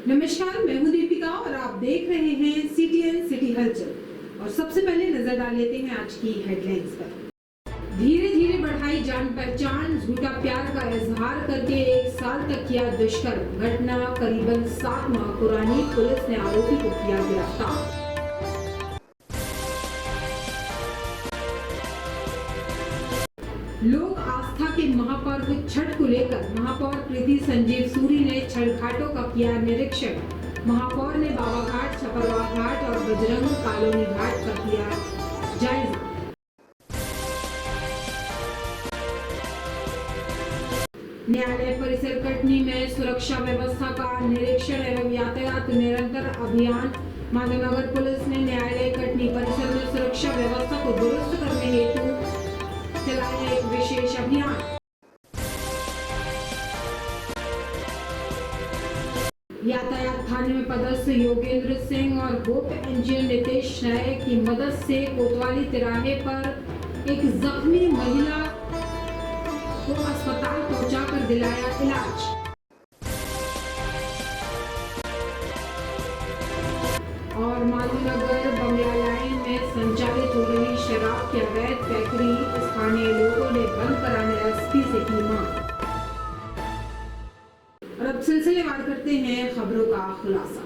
नमस्कार, मैं हूं दीपिका और आप देख रहे हैं CTN सिटी हलचल। और सबसे पहले नजर डाल लेते हैं आज की हेडलाइंस पर। धीरे धीरे बढ़ाई जान पहचान, झूठा प्यार का इजहार करके 1 साल तक किया दुष्कर्म। घटना करीबन 7 माह पुरानी, पुलिस ने आरोपी को किया गिरफ्तार। लोक आस्था के महापर्व छठ को लेकर महापौर प्रीति संजीव सूरी ने छठ घाटों का किया निरीक्षण। महापौर ने बाबा घाट, छपरवा घाट और बजरंग कॉलोनी घाट का किया जायजा। न्यायालय परिसर कटनी में सुरक्षा व्यवस्था का निरीक्षण एवं यातायात निरंतर अभियान। माधवनगर पुलिस ने न्यायालय कटनी परिसर में सुरक्षा व्यवस्था को दुरुस्त करने हेतु चलाया एक विशेष अभियान। यातायात थाने में पदस्थ योगेंद्र सिंह और होप एनजीओ नितेश नायक की मदद से कोतवाली तिराहे पर एक जख्मी महिला को अस्पताल पहुंचाकर दिलाया इलाज। और माधवनगर बंगला लाइन में संचालित हो रही शराब की अवैध फैक्ट्री स्थानीय लोगों ने बंद कराने एसपी से की मांग। और अब सिलसिलेवार करते हैं खबरों का खुलासा।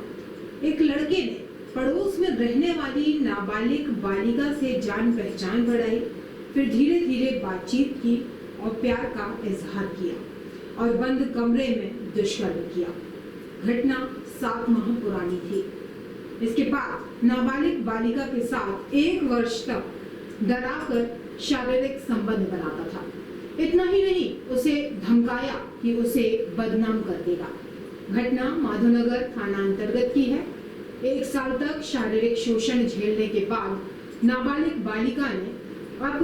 एक लड़के ने पड़ोस में रहने वाली नाबालिग बालिका से जान पहचान बढ़ाई, फिर धीरे धीरे बातचीत की और प्यार का इजहार किया और बंद कमरे में दुष्कर्म किया। घटना 7 माह पुरानी थी। इसके बाद नाबालिग बालिका के साथ 1 वर्ष तक डराकर शारीरिक संबंध बनाता था। इतना ही नहीं, उसे धमकाया कि उसे बदनाम कर देगा। घटना माधवनगर थाना अंतर्गत की है। 1 साल तक शारीरिक शोषण झेलने के बाद नाबालिग बालिका ने अब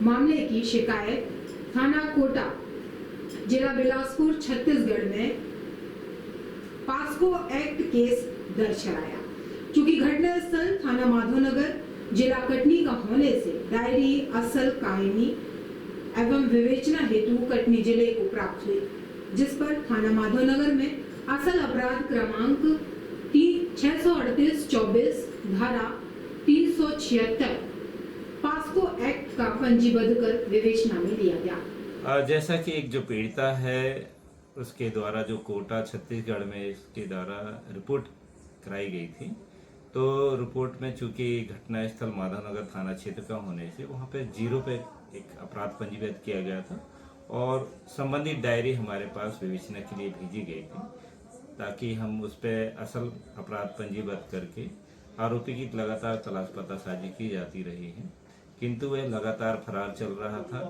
मामले की शिकायत थाना कोटा, जिला बिलासपुर, छत्तीसगढ़ में पास्को एक्ट केस दर्ज कराया। चूंकि घटना स्थल थाना माधवनगर, जिला कटनी का होने से डायरी असल कायमी एवं विवेचना हेतु कटनी जिले को प्राप्त हुई, जिस पर थाना माधवनगर में असल अपराध क्रमांक 638/24 धारा 376 पास्को एक्ट का पंजीबद्ध कर विवेचना में लिया गया। जैसा कि एक जो पीड़िता है उसके द्वारा जो कोटा छत्तीसगढ़ में इसके द्वारा रिपोर्ट कराई गई थी, तो रिपोर्ट में चूंकि घटनास्थल माधवनगर थाना क्षेत्र का होने से वहाँ पे 0 पे एक अपराध पंजीबद्ध किया गया था और संबंधित डायरी हमारे पास विवेचना के लिए भेजी गई थी, ताकि हम उस पर असल अपराध पंजीबद्ध करके आरोपी की लगातार तलाश पतासाजी की जाती रही है, किंतु वह लगातार फरार चल रहा था।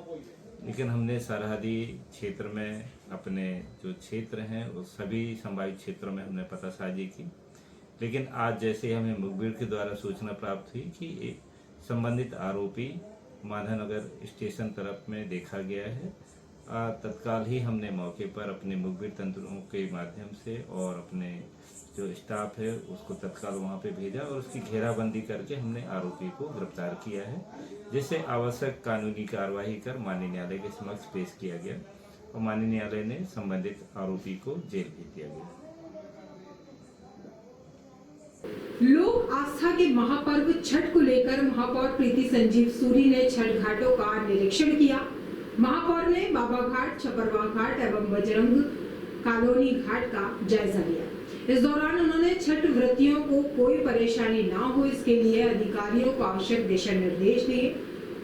लेकिन हमने सरहदी क्षेत्र में अपने जो क्षेत्र हैं उस सभी संभावित क्षेत्रों में हमने पतासाजी की। लेकिन आज जैसे हमें मुखबिर के द्वारा सूचना प्राप्त हुई कि एक संबंधित आरोपी माधवनगर स्टेशन तरफ में देखा गया है, तत्काल ही हमने मौके पर अपने मुखबिर तंत्रों के माध्यम से और अपने जो स्टाफ है उसको तत्काल वहां पे भेजा और उसकी घेराबंदी करके हमने आरोपी को गिरफ्तार किया है, जिससे आवश्यक कानूनी कार्रवाई कर माननीय न्यायालय के समक्ष पेश किया गया और माननीय न्यायालय ने संबंधित आरोपी को जेल भेज दिया गया। लोक आस्था के महापर्व छठ को लेकर महापौर प्रीति संजीव सूरी ने छठ घाटों का निरीक्षण किया। महापौर ने बाबा घाट, छपरवा घाट एवं बजरंग कॉलोनी घाट का जायजा लिया। इस दौरान उन्होंने छठ व्रतियों को कोई परेशानी ना हो, इसके लिए अधिकारियों को आवश्यक दिशा निर्देश दिए।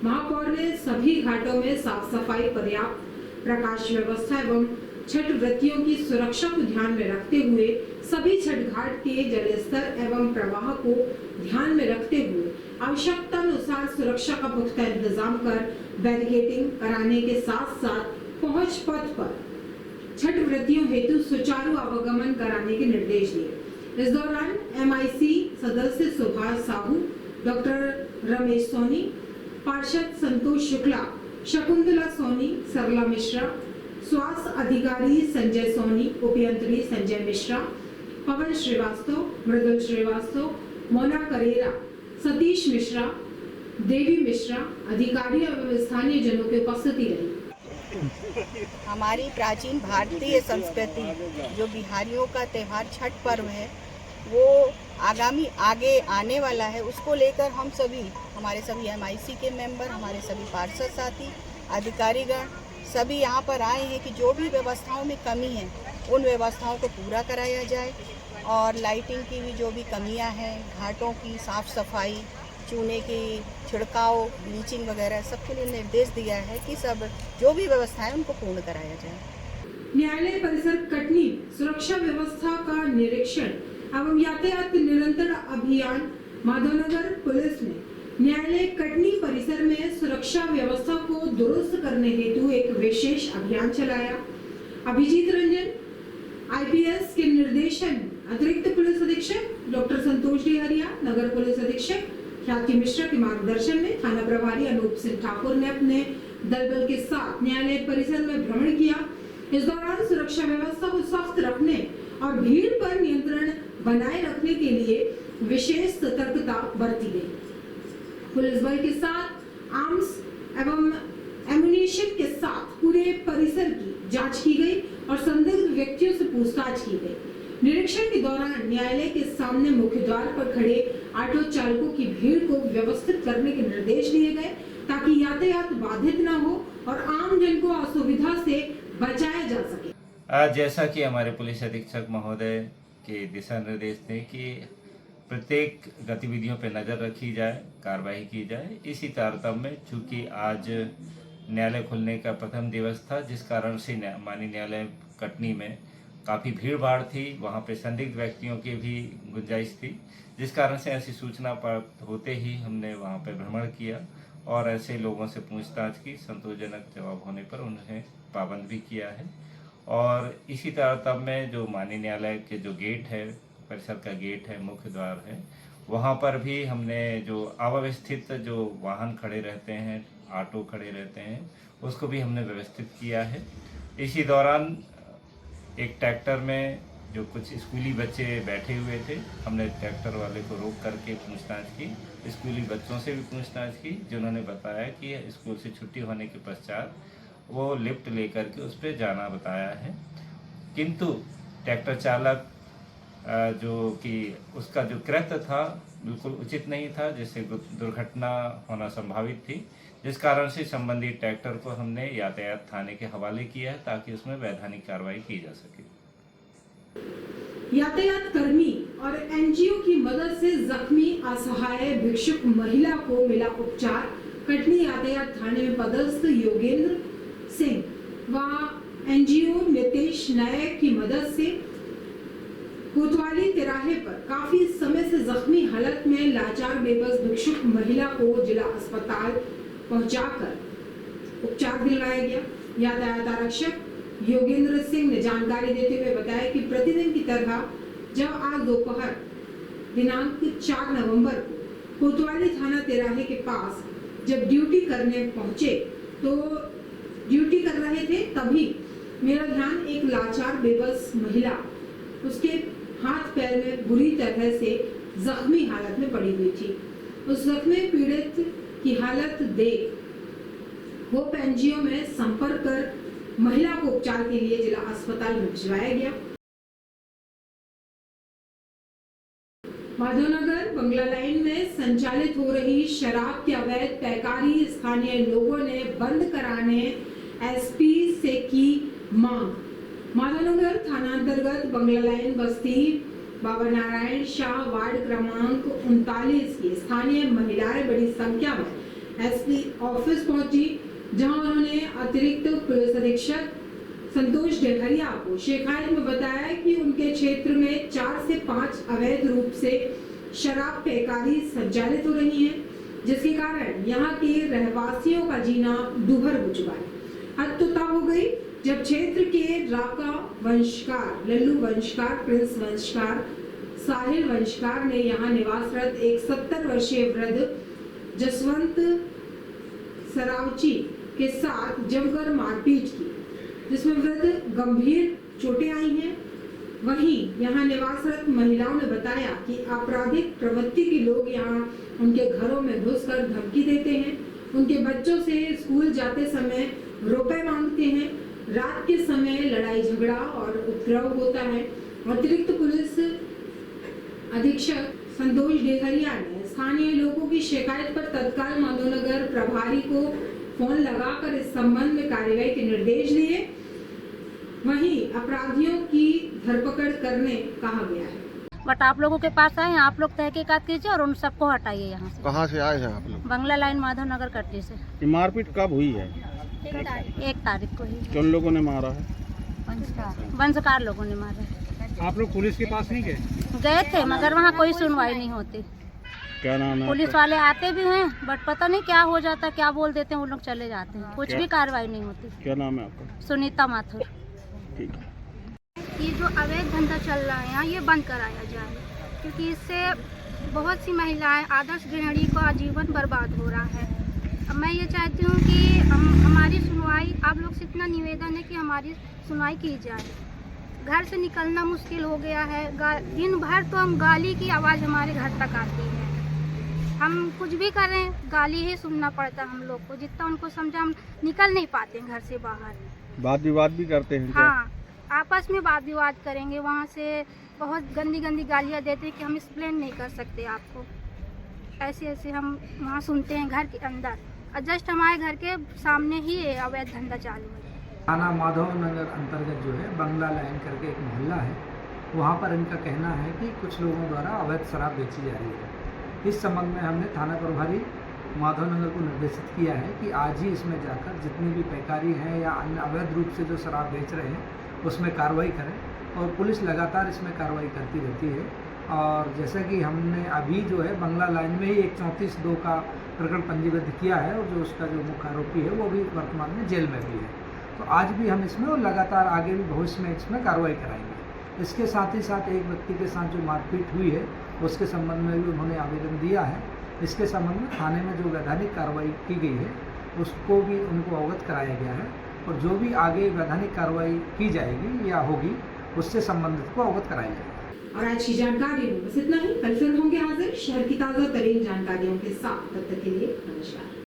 महापौर ने सभी घाटों में साफ सफाई, पर्याप्त प्रकाश व्यवस्था एवं छठ व्रतियों की सुरक्षा को ध्यान में रखते हुए सभी छठ घाट के जलस्तर एवं प्रवाह को ध्यान में रखते हुए आवश्यकता अनुसार सुरक्षा का पुख्ता इंतजाम कर बैरिकेडिंग कराने के साथ साथ पहुंच पथ पर छठ व्रतियों हेतु सुचारू आवागमन कराने के निर्देश दिए। इस दौरान MIC सदस्य सुभाष साहू, डॉक्टर रमेश सोनी, पार्षद संतोष शुक्ला, शकुंतला सोनी, सरला मिश्रा, स्वास्थ्य अधिकारी संजय सोनी, उपयंत्री संजय मिश्रा, पवन श्रीवास्तव, मृदुल श्रीवास्तव, मोना करेरा, सतीश मिश्रा, देवी मिश्रा, अधिकारियों एवं स्थानीय जनों की उपस्थिति रही। हमारी प्राचीन भारतीय संस्कृति जो बिहारियों का त्यौहार छठ पर्व है वो आगे आने वाला है, उसको लेकर हम सभी, हमारे सभी MIC के मेंबर, हमारे सभी पार्षद साथी, अधिकारीगण सभी यहाँ पर आए हैं कि जो भी व्यवस्थाओं में कमी है उन व्यवस्थाओं को पूरा कराया जाए और लाइटिंग की भी जो भी कमियाँ हैं, घाटों की साफ सफाई, चूने की छिड़काव, ब्लीचिंग वगैरह सबके लिए निर्देश दिया है कि सब जो भी व्यवस्था है उनको पूर्ण कराया जाए। न्यायालय परिसर कटनी सुरक्षा व्यवस्था का निरीक्षण एवं यातायात निरंतर अभियान। माधवनगर पुलिस ने न्यायालय कटनी परिसर में सुरक्षा व्यवस्था को दुरुस्त करने हेतु एक विशेष अभियान चलाया। अभिजीत रंजन IPS के निर्देशन अतिरिक्त पुलिस अधीक्षक डॉक्टर संतोष डेहरिया, नगर पुलिस अधीक्षक ख्याति मिश्रा के मार्गदर्शन में थाना प्रभारी अनूप सिंह ठाकुर ने अपने दल बल के साथ न्यायालय परिसर में भ्रमण किया। इस दौरान सुरक्षा व्यवस्था को सख्त रखने और भीड़ पर नियंत्रण बनाए रखने के लिए विशेष सतर्कता बरती गई। पुलिस बल के साथ आर्म्स एवं एम्युनिशन के साथ पूरे परिसर की जांच की गई और संदिग्ध व्यक्तियों से पूछताछ की गई। निरीक्षण के दौरान न्यायालय के सामने मुख्य द्वार पर खड़े ऑटो चालकों की भीड़ को व्यवस्थित करने के निर्देश दिए गए ताकि यातायात बाधित न हो और आम जन को असुविधा से बचाया जा सके। आज जैसा कि हमारे पुलिस अधीक्षक महोदय के दिशा निर्देश थे कि प्रत्येक गतिविधियों पर नज़र रखी जाए, कार्रवाई की जाए। इसी तारतम्य में चूँकि आज न्यायालय खुलने का प्रथम दिवस था, जिस कारण से माननीय न्यायालय कटनी में काफ़ी भीड़ भाड़ थी, वहाँ पे संदिग्ध व्यक्तियों की भी गुंजाइश थी, जिस कारण से ऐसी सूचना प्राप्त होते ही हमने वहाँ पे भ्रमण किया और ऐसे लोगों से पूछताछ की। संतोषजनक जवाब होने पर उन्हें पाबंद भी किया है। और इसी तारतम्य में जो माननीय न्यायालय के जो गेट है, परिसर का गेट है, मुख्य द्वार है, वहाँ पर भी हमने जो अव्यवस्थित जो वाहन खड़े रहते हैं, ऑटो खड़े रहते हैं, उसको भी हमने व्यवस्थित किया है। इसी दौरान एक ट्रैक्टर में जो कुछ स्कूली बच्चे बैठे हुए थे, हमने ट्रैक्टर वाले को रोक करके पूछताछ की। स्कूली बच्चों से भी पूछताछ की, जिन्होंने बताया कि स्कूल से छुट्टी होने के पश्चात वो लिफ्ट लेकर के उस पर जाना बताया है। किंतु ट्रैक्टर चालक जो कि उसका जो कृत्य था बिल्कुल उचित नहीं था, जिससे दुर्घटना होना संभावित थी, जिस कारण से संबंधित ट्रैक्टर को हमने यातायात थाने के हवाले किया है ताकि उसमें वैधानिक कार्रवाई की जा सके। यातायात कर्मी और NGO की मदद से जख्मी असहाय भिक्षुक महिला को मिला उपचार। कटनी यातायात थाने में पदस्थ योगेंद्र सिंह व NGO नितेश नायक की मदद से कोतवाली तिराहे पर काफी समय से जख्मी हालत में लाचार बेबस भिक्षुक महिला को जिला अस्पताल पहुंचाकर उपचार दिलवाया गया। यातायात आरक्षक योगेंद्र सिंह ने जानकारी देते हुए बताया कि प्रतिदिन की तरह जब आज दोपहर दिनांक 4 नवंबर को कोतवाली थाना तिराहे के पास जब ड्यूटी करने पहुंचे तो ड्यूटी कर रहे थे, तभी मेरा ध्यान एक लाचार बेबस महिला उसके हाथ पैर में बुरी तरह से जख्मी हालत में पड़ी हुई थी। उस जख्मी पीड़ित की हालत देख होप NGO में संपर्क कर महिला को उपचार के लिए जिला अस्पताल में भिजवाया गया। माधवनगर बंगला लाइन में संचालित हो रही शराब की अवैध पैकारी स्थानीय लोगों ने बंद कराने SP से की मांग। माधवनगर थाना अंतर्गत बंगला लाइन बस्ती बाबा नारायण शाह वार्ड क्रमांक 39 की स्थानीय महिलाएं बड़ी संख्या में SP ऑफिस पहुंची, जहां उन्होंने अतिरिक्त पुलिस अधीक्षक संतोष डेहरिया को शिकायत में बताया कि उनके क्षेत्र में 4 से 5 अवैध रूप से शराब पैकारी संचालित हो रही है, जिसके कारण यहाँ के रहवासियों का जीना दूभर हो चुका है। हद तो तब हो गई जब क्षेत्र के राका वंशकार, लल्लू वंशकार, प्रिंस वंशकार, साहिल वंशकार ने यहाँ निवासरत एक 70 वर्षीय वृद्ध जसवंत सरावची के साथ जमकर मारपीट की, जिसमें वृद्ध गंभीर चोटें आई हैं। वहीं यहाँ निवासरत महिलाओं ने बताया कि आपराधिक प्रवृत्ति के लोग यहाँ उनके घरों में घुसकर धमकी देते हैं, उनके बच्चों से स्कूल जाते समय रुपए मांगते हैं रात के समय लड़ाई झगड़ा और उपद्रव होता है। अतिरिक्त पुलिस अधीक्षक संतोष डेहरिया ने स्थानीय लोगों की शिकायत पर तत्काल माधवनगर प्रभारी को फोन लगाकर इस संबंध में कार्रवाई के निर्देश दिए। वहीं अपराधियों की धरपकड़ करने कहा गया है। बट आप लोगों के पास आए हैं, आप लोग तहकीकात कीजिए और उन सबको हटाइए यहाँ से। कहाँ से आए हैं आप लोग? बंगला लाइन माधवनगर कट्टी से। ये मारपीट कब हुई है? 1 तारीख को ही किन लोगों ने मारा है? वंशकार लोगों ने मारा। आप लोग पुलिस के पास नहीं गए? गए थे मगर वहाँ कोई सुनवाई नहीं होती। क्या नाम है? पुलिस वाले आते भी हैं बट पता नहीं क्या हो जाता, क्या बोल देते हैं, वो लोग चले जाते हैं, कुछ भी कार्रवाई नहीं होती। क्या नाम है आपका? सुनीता माथुर। ठीक है। ये जो अवैध धंधा चल रहा है यहाँ, ये बंद कराया जाए, क्योंकि इससे बहुत सी महिलाएं, आदर्श गृहिणी को आजीवन बर्बाद हो रहा है। अब मैं ये चाहती हूँ कि हमारी सुनवाई, आप लोग से इतना निवेदन है कि हमारी सुनवाई की जाए। घर से निकलना मुश्किल हो गया है, दिन भर तो हम गाली की आवाज़ हमारे घर तक आती है। हम कुछ भी करें गाली ही सुनना पड़ता हम लोग को, जितना उनको समझा हम निकल नहीं पाते घर से बाहर। वाद विवाद भी करते हैं क्या? हाँ, आपस में वाद विवाद करेंगे, वहाँ से बहुत गंदी गंदी गालियाँ देते हैं कि हम एक्सप्लेन नहीं कर सकते आपको। ऐसे ऐसे हम वहाँ सुनते हैं घर के अंदर, और जस्ट हमारे घर के सामने ही ये अवैध धंधा चालू है। थाना माधवनगर अंतर्गत जो है बंगला लाइन करके एक मोहल्ला है, वहाँ पर इनका कहना है कि कुछ लोगों द्वारा अवैध शराब बेची जा रही है। इस संबंध में हमने थाना प्रभारी माधवनगर को निर्देशित किया है कि आज ही इसमें जाकर जितनी भी पैकारी हैं या अन्य अवैध रूप से जो शराब बेच रहे हैं उसमें कार्रवाई करें, और पुलिस लगातार इसमें कार्रवाई करती रहती है। और जैसा कि हमने अभी जो है बंगला लाइन में ही एक 34(2) का प्रकरण पंजीबद्ध किया है, और जो उसका जो मुख्य आरोपी है वो भी वर्तमान में जेल में भी है। तो आज भी हम इसमें और लगातार आगे भी भविष्य में इसमें कार्रवाई कराएंगे। इसके साथ ही साथ एक व्यक्ति के साथ जो मारपीट हुई है उसके संबंध में भी उन्होंने आवेदन दिया है। इसके संबंध में थाने में जो वैधानिक कार्रवाई की गई है उसको भी उनको अवगत कराया गया है, और जो भी आगे वैधानिक कार्रवाई की जाएगी या होगी उससे संबंधित को अवगत कराया जाएगा। और आज की जानकारी में बस इतना ही। कल फिर होंगे हाजिर शहर की ताज़ा तरीन जानकारियों के साथ। तब तक के लिए नमस्कार।